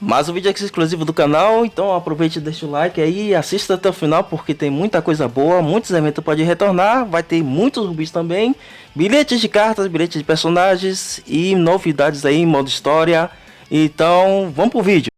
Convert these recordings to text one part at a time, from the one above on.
Mas o vídeo é exclusivo do canal, então aproveite e deixa o like aí, assista até o final porque tem muita coisa boa, muitos eventos podem retornar, vai ter muitos rubis também, bilhetes de cartas, bilhetes de personagens e novidades aí em modo história. Então vamos pro vídeo.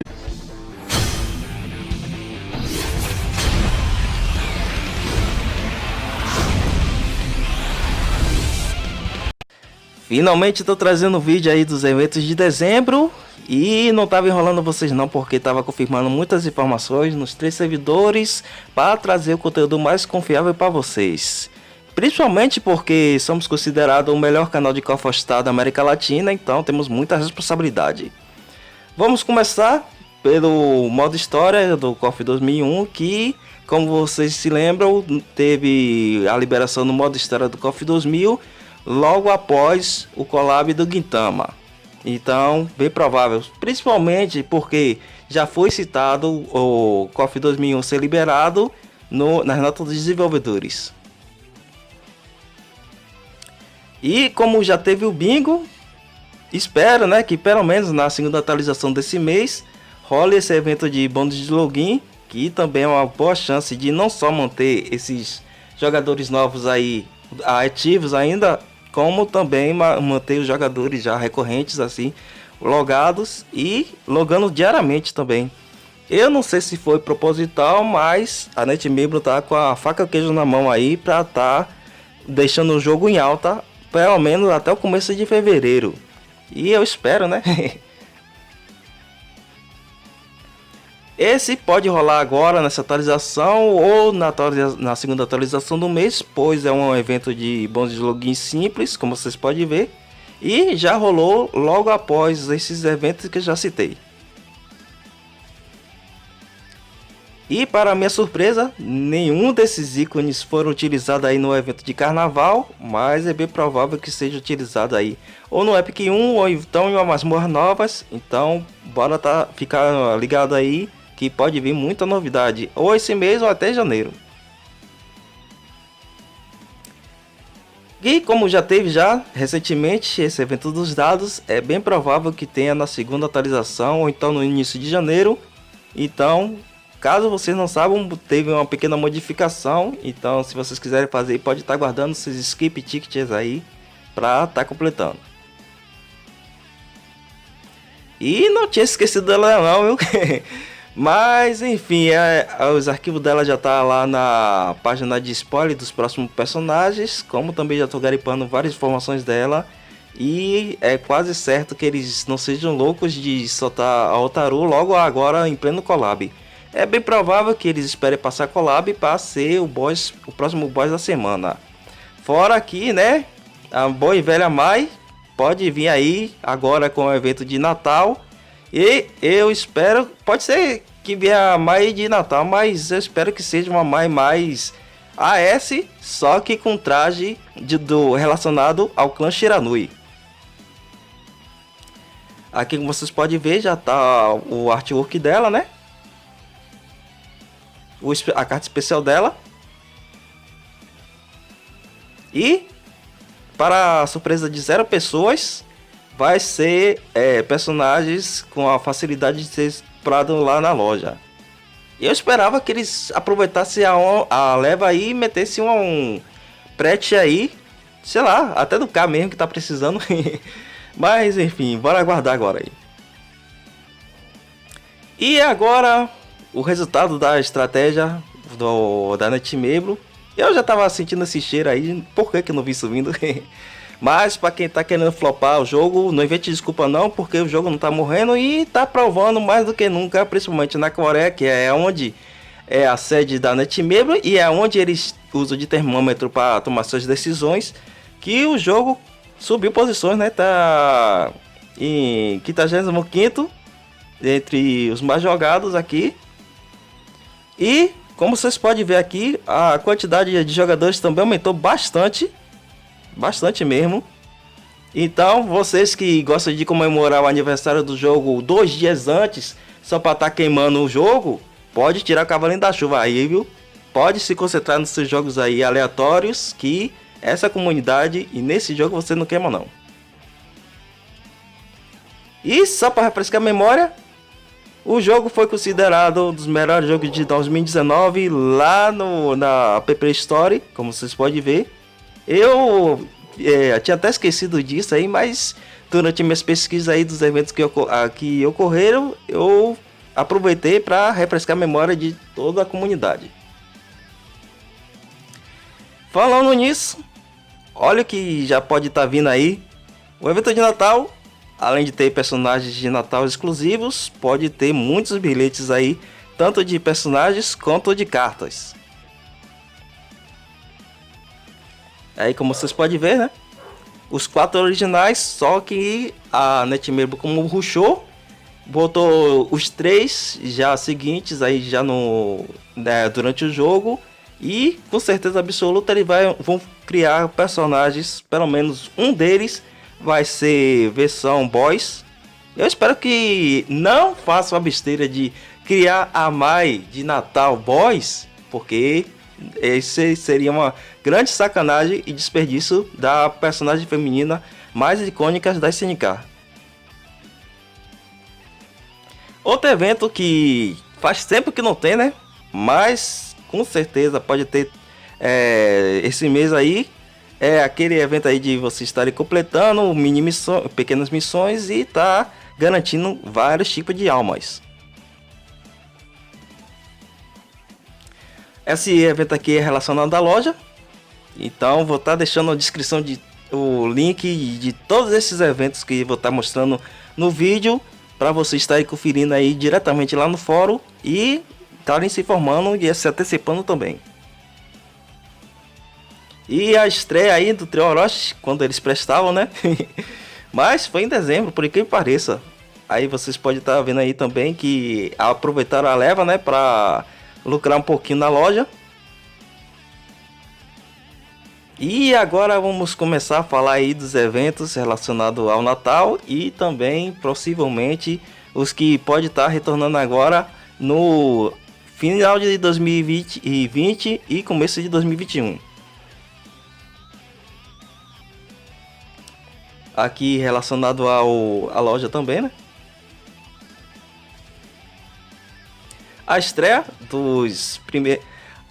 Finalmente estou trazendo o vídeo aí dos eventos de dezembro e não estava enrolando vocês não, porque estava confirmando muitas informações nos 3 servidores para trazer o conteúdo mais confiável para vocês. Principalmente porque somos considerados o melhor canal de Call of Star da América Latina, então temos muita responsabilidade. Vamos começar pelo modo história do Call of 2001, que, como vocês se lembram, teve a liberação no modo história do Call of 2000 logo após o collab do Gintama. Então, bem provável, principalmente porque já foi citado o Call of 2001 ser liberado nas notas dos desenvolvedores. E como já teve o bingo, espero, né, que pelo menos na segunda atualização desse mês role esse evento de bônus de login, que também é uma boa chance de não só manter esses jogadores novos aí ativos ainda, como também manter os jogadores já recorrentes assim logados e logando diariamente também. Eu não sei se foi proposital, mas a NetMembro tá com a faca e o queijo na mão aí para tá deixando o jogo em alta pelo menos até o começo de fevereiro. E eu espero, né? Esse pode rolar agora nessa atualização ou na segunda atualização do mês, pois é um evento de bônus de login simples, como vocês podem ver. E já rolou logo após esses eventos que eu já citei. E para minha surpresa, nenhum desses ícones foram utilizados aí no evento de carnaval, mas é bem provável que seja utilizado aí ou no Epic 1 ou então em uma masmorra novas. Então bora ficar ligado aí, que pode vir muita novidade, ou esse mês ou até janeiro. E como já teve recentemente esse evento dos dados, é bem provável que tenha na segunda atualização ou então no início de janeiro. Então, caso vocês não saibam, teve uma pequena modificação. Então, se vocês quiserem fazer, pode estar guardando seus skip tickets aí para estar completando. E não tinha esquecido dela não, viu? Mas enfim, os arquivos dela já tá lá na página de spoiler dos próximos personagens, como também já tô garipando várias informações dela. E é quase certo que eles não sejam loucos de soltar a Otaru logo agora em pleno collab. É bem provável que eles esperem passar collab para ser o próximo boss da semana. Fora aqui, né, a boa e velha Mai pode vir aí agora com o evento de Natal. E eu espero, pode ser que venha a Mai de Natal, mas eu espero que seja uma Mai mais AS, só que com traje relacionado ao clã Shiranui. Aqui como vocês podem ver, já tá o artwork dela, né? A carta especial dela. E para a surpresa de 0 pessoas, vai ser personagens com a facilidade de ser comprado lá na loja. Eu esperava que eles aproveitassem a leva aí e metessem um prete aí, sei lá, até do K mesmo que tá precisando. Mas enfim, bora aguardar agora aí. E agora o resultado da estratégia da NetMembro. Eu já tava sentindo esse cheiro aí, por que eu não vi isso vindo? Mas para quem tá querendo flopar o jogo, não invente desculpa não, porque o jogo não tá morrendo e tá provando mais do que nunca, principalmente na Coreia, que é onde é a sede da NetMembro e é onde eles usam de termômetro para tomar suas decisões, que o jogo subiu posições, né? Tá em 55º entre os mais jogados aqui. E como vocês podem ver aqui, a quantidade de jogadores também aumentou bastante mesmo. Então vocês que gostam de comemorar o aniversário do jogo 2 dias antes, só para estar queimando o jogo, pode tirar o cavalinho da chuva aí, viu? Pode se concentrar nos seus jogos aí aleatórios, que essa comunidade e nesse jogo você não queima não. E só para refrescar a memória, O jogo foi considerado um dos melhores jogos de 2019 lá na App Store, como vocês podem ver. Eu tinha até esquecido disso aí, mas durante minhas pesquisas aí dos eventos que ocorreram, eu aproveitei para refrescar a memória de toda a comunidade. Falando nisso, olha o que já pode estar vindo aí. O evento de Natal, além de ter personagens de Natal exclusivos, pode ter muitos bilhetes aí, tanto de personagens quanto de cartas. Aí, como vocês podem ver, né? Os 4 originais, só que a Netmarble, como rushou, botou os 3 já seguintes aí já durante o jogo. E com certeza absoluta eles vão criar personagens, pelo menos um deles vai ser versão boys. Eu espero que não façam a besteira de criar a Mai de Natal boys, porque esse seria uma grande sacanagem e desperdício da personagem feminina mais icônica da SNK. Outro evento que faz tempo que não tem, né? Mas com certeza pode ter esse mês aí. É aquele evento aí de vocês estarem completando pequenas missões e tá garantindo vários tipos de almas. Esse evento aqui é relacionado à loja. Então vou estar deixando na descrição o link de todos esses eventos que vou estar mostrando no vídeo, para vocês estarem conferindo aí diretamente lá no fórum e estarem se informando e se antecipando também. E a estreia aí do Trio Orochi, quando eles prestavam, né? Mas foi em dezembro, por incrível que pareça. Aí vocês podem estar vendo aí também que aproveitaram a leva, né? Para lucrar um pouquinho na loja. E agora vamos começar a falar aí dos eventos relacionados ao Natal e também possivelmente os que pode estar retornando agora no final de 2020 e começo de 2021. Aqui relacionado à loja também, né? A estreia dos primeiros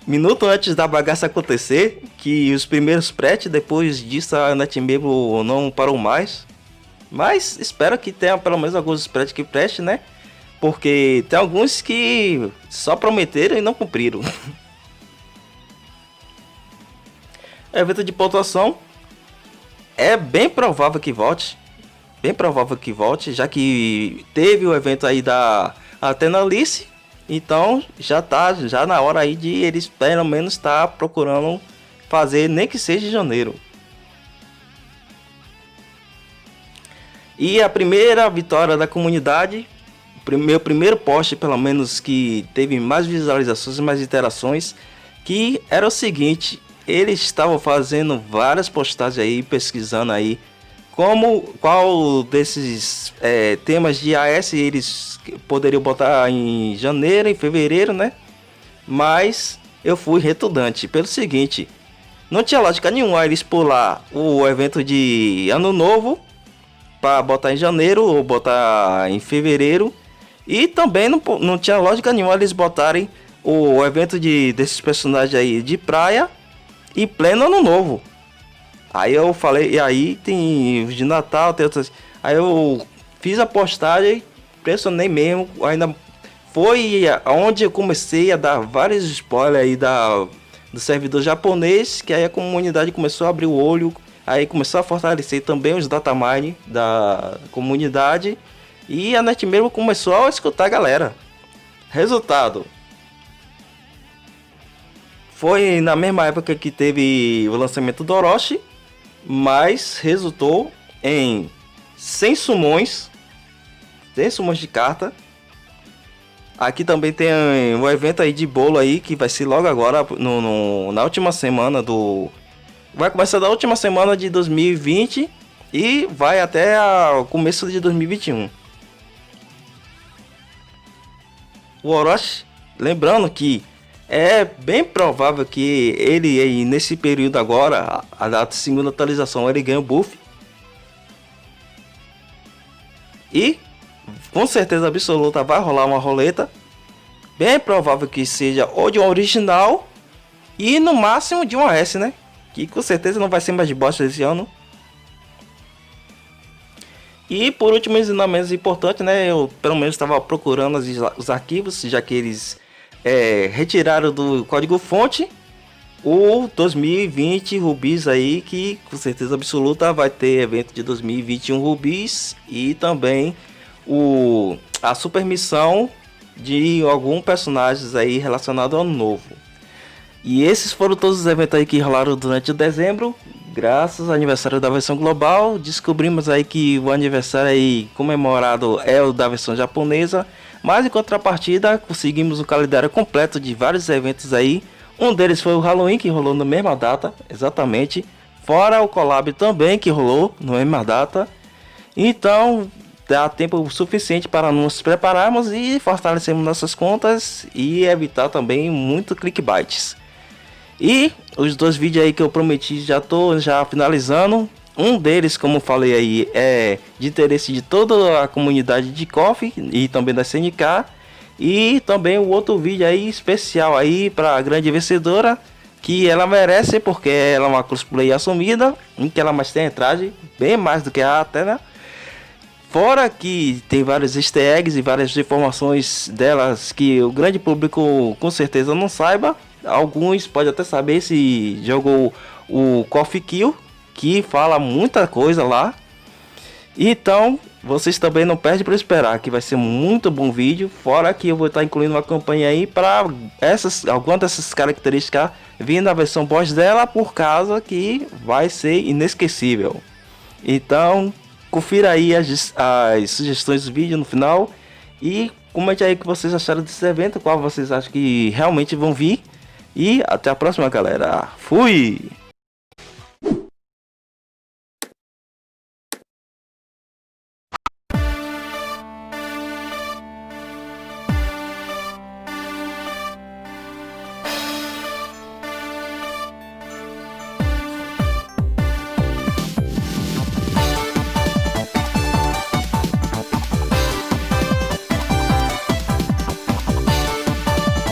minuto antes da bagaça acontecer, que os primeiros pretes, depois disso a Netmarble não parou mais. Mas espero que tenha pelo menos alguns pretes que preste, né? Porque tem alguns que só prometeram e não cumpriram. Evento de pontuação. É bem provável que volte. Bem provável que volte, já que teve o evento aí da Atenalice. Então já tá na hora aí de eles pelo menos estar procurando fazer, nem que seja em janeiro. E a primeira vitória da comunidade, meu primeiro post pelo menos que teve mais visualizações e mais interações, que era o seguinte: eles estavam fazendo várias postagens aí, pesquisando aí qual desses temas de AS eles poderiam botar em janeiro, em fevereiro, né? Mas eu fui retudante pelo seguinte: não tinha lógica nenhuma eles pular o evento de ano novo para botar em janeiro ou botar em fevereiro, e também não tinha lógica nenhuma eles botarem o evento desses personagens aí de praia em pleno ano novo. Aí eu falei, e aí tem os de Natal, tem outras. Aí eu fiz a postagem, pressionei mesmo, ainda foi onde eu comecei a dar vários spoilers aí do servidor japonês, que aí a comunidade começou a abrir o olho, aí começou a fortalecer também os datamine da comunidade, e a Netmarble começou a escutar a galera. Resultado: foi na mesma época que teve o lançamento do Orochi, mas resultou em 100 summons de carta. Aqui também tem um evento aí de bolo aí, que vai ser logo agora, na última semana vai começar da última semana de 2020 e vai até o começo de 2021. O Orochi, lembrando que é bem provável que ele aí nesse período agora, a segunda atualização, ele ganha o buff. E com certeza absoluta vai rolar uma roleta. Bem provável que seja ou de um original e no máximo de uma S, né? Que com certeza não vai ser mais de bosta esse ano. E por último, mas não menos importante, né? Eu pelo menos estava procurando os arquivos, já que eles retiraram do código-fonte o 2020 Rubis aí, que com certeza absoluta vai ter evento de 2021 Rubis e também a super missão de algum personagens aí relacionado ao novo. E esses foram todos os eventos aí que rolaram durante o dezembro. Graças ao aniversário da versão global, descobrimos aí que o aniversário aí comemorado é o da versão japonesa. Mas em contrapartida, conseguimos um calendário completo de vários eventos aí. Um deles foi o Halloween, que rolou na mesma data, exatamente. Fora o collab também, que rolou na mesma data. Então, dá tempo suficiente para nos prepararmos e fortalecermos nossas contas e evitar também muito clickbaits. E os dois vídeos aí que eu prometi já tô finalizando. Um deles, como falei aí, é de interesse de toda a comunidade de KOF e também da CNK. E também o outro vídeo aí especial aí para a grande vencedora, que ela merece porque ela é uma cosplay assumida, em que ela mais tem traje, bem mais do que a Athena. Fora que tem vários easter eggs e várias informações delas que o grande público com certeza não saiba. Alguns podem até saber se jogou o Coffee Kill, que fala muita coisa lá. Então, vocês também não perdem para esperar, que vai ser muito bom vídeo. Fora que eu vou estar incluindo uma campanha aí para algumas dessas características vindo na versão boss dela, por causa que vai ser inesquecível. Então, confira aí as sugestões do vídeo no final e comente aí o que vocês acharam desse evento, qual vocês acham que realmente vão vir. E até a próxima, galera. Fui!